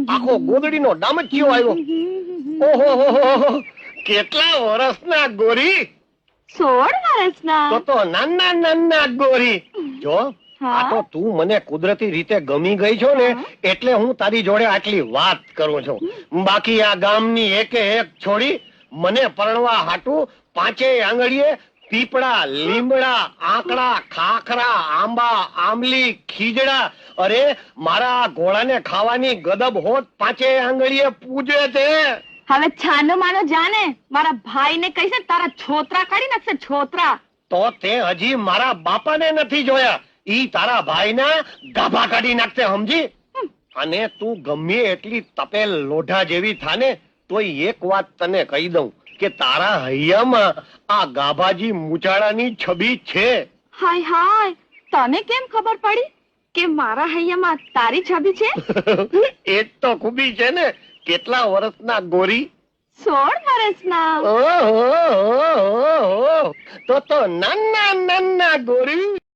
આખો ગોદડીનો ડામચિયો આવ્યો. ઓહો, કેટલા વર્ષના ગોરી? 16 વર્ષના. તો નાના નાના ગોરી. જો આ તો તું મને કુદરતી રીતે ગમી ગઈ છો ને, એટલે હું તારી જોડે આટલી વાત કરું છું. બાકી આ ગામની એકે એક છોડી મને પરણવા હાટું 5 આંગળીએ પીપળા, લીમડા, આંકડા, ખાખરા, આંબા, આંબલી, ખીજડા, અરે મારા ઘોડાને ખાવાની ગદબ હોત 5 આંગળીએ પૂજે છે. હવે છાનો માનો જાને, મારા ભાઈને કહીશ તારા છોતરા કાઢી નાખશે. છોતરા તો તે હજી મારા બાપાને નથી જોયા. ઈ તારા ભાઈના ગાભા કાઢી નાખશે, સમજી? અને તું ગમે એટલી તપેલ લોઢા જેવી થાને તોય એક વાત તને કહી દઉં કે તારા હૈયામાં આ ગાભાજી મુચાળાની છબી છે. હાય હાય, તને કેમ ખબર પડી કે મારા હૈયામાં તારી છબી છે? એ જ તો ખૂબી છે ને. કેટલા વર્ષના ગોરી? 16 વર્ષના. ઓહો, તો નાના નાના ગોરી.